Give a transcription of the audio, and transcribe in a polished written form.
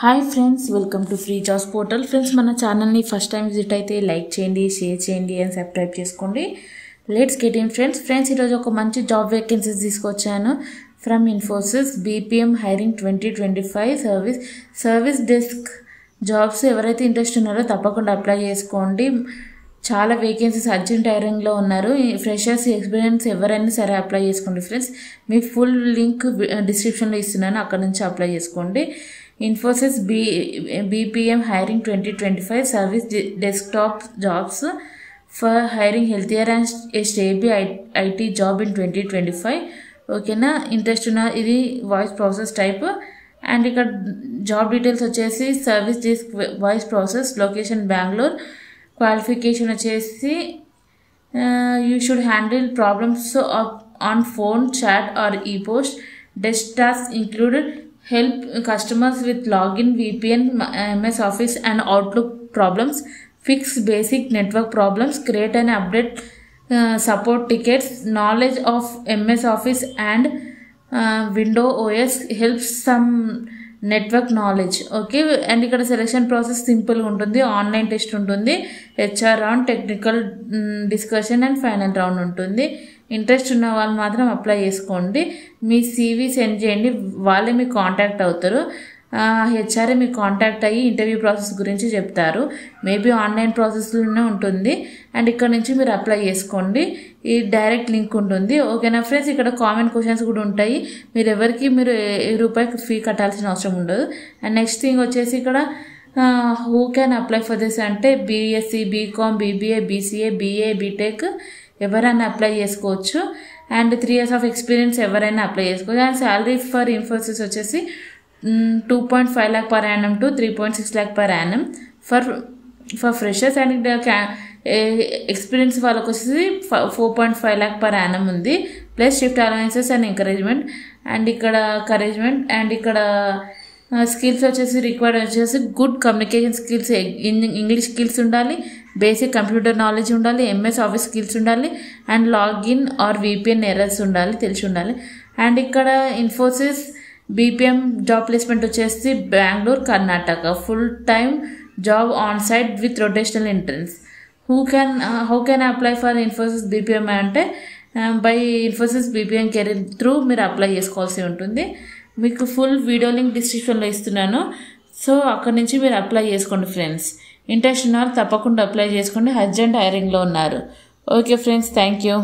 Hi friends, welcome to free jobs portal. Friends, మన ఛానల్ని first time visit అయితే like చేయండి, షేర్ చేయండి అండ్ సబ్స్క్రైబ్ చేసుకోండి. Let's get in friends. ఈరోజు ఒక మంచి జాబ్ వేకెన్సీస్ తీసుకొచ్చాను. From Infosys BPM hiring 2025 service desk jobs. ఎవరైతే ఇంట్రెస్ట్ ఉన్నారో తప్పకుండా అప్లై చేసుకోండి. చాలా వేకెన్సీస్ అర్జెంట్ హైరింగ్లో ఉన్నారు. ఫ్రెషర్స్, ఎక్స్పీరియన్స్ ఎవరైనా సరే అప్లై చేసుకోండి ఫ్రెండ్స్. మీ ఫుల్ లింక్ డిస్క్రిప్షన్లో ఇస్తున్నాను, అక్కడ నుంచి అప్లై చేసుకోండి. Infosys BPM hiring 2025 service desktop jobs for hiring healthier and a stable IT job in 2025. ఓకేనా, ఇంట్రెస్ట్ ఉన్న ఇది వాయిస్ ప్రాసెస్ టైప్. అండ్ ఇక్కడ జాబ్ డీటెయిల్స్ వచ్చేసి service desk voice process, location Bengaluru, qualification వచ్చేసి you should handle problems on phone, chat or e post. Desk task included help customers with login, VPN, MS Office and Outlook problems, fix basic network problems, create and update support tickets, knowledge of MS Office and Windows OS, helps some network knowledge. Okay, and ఇక్కడ selection process సింపుల్గా ఉంటుంది. Online test ఉంటుంది, HR round, technical discussion and final round ఉంటుంది. Interest ఉన్న వాళ్ళు మాత్రం apply చేసుకోండి. మీ CV send చేయండి, వాళ్ళే మీకు కాంటాక్ట్ అవుతారు. HR మీకు కాంటాక్ట్ అయ్యి ఇంటర్వ్యూ ప్రాసెస్ గురించి చెప్తారు. మేబీ ఆన్లైన్ ప్రాసెస్లోనే ఉంటుంది. అండ్ ఇక్కడ నుంచి మీరు అప్లై చేసుకోండి. ఈ డైరెక్ట్ లింక్ ఉంటుంది. ఓకేనా ఫ్రెండ్స్, ఇక్కడ కామన్ క్వశ్చన్స్ కూడా ఉంటాయి. మీరు ఎవరికి రూపాయికి ఫీ కట్టాల్సిన అవసరం ఉండదు. అండ్ నెక్స్ట్ థింగ్ వచ్చేసి ఇక్కడ who can apply for this అంటే BSc, BCom, BBA, BCA, BA, BTech ఎవరైనా అప్లై చేసుకోవచ్చు. అండ్ 3 years ఆఫ్ ఎక్స్పీరియన్స్ ఎవరైనా అప్లై చేసుకోవచ్చు. అండ్ శాలరీ ఫర్ ఇన్ఫోసిస్ వచ్చేసి 2.5 lakh per annum to 3.6 lakh per annum for freshers. And experience వాళ్ళకి వచ్చేసి 4.5 lakh per annum ఉంది, plus shift allowances and encouragement. And ఇక్కడ skills వచ్చేసి రిక్వైర్డ్ వచ్చేసి good communication skills, English skills ఉండాలి, basic computer knowledge ఉండాలి, MS office skills ఉండాలి, and login or VPN errors తెలిసి ఉండాలి. అండ్ ఇక్కడ ఇన్ఫోసిస్ BPM జాబ్ ప్లేస్మెంట్ వచ్చేసి Bengaluru, Karnataka. Full time job on site with rotational entrance. How can apply for Infosys BPM అంటే by Infosys BPM career through మీరు apply చేసుకోవాల్సి ఉంటుంది. మీకు ఫుల్ వీడియో లింక్ డిస్క్రిప్షన్లో ఇస్తున్నాను, సో అక్కడ నుంచి మీరు అప్లై చేసుకోండి ఫ్రెండ్స్. ఇంట్రెస్ట్ ఉన్నారు తప్పకుండా అప్లై చేసుకోండి, అర్జెంట్ హైరింగ్లో ఉన్నారు. Okay friends, thank you.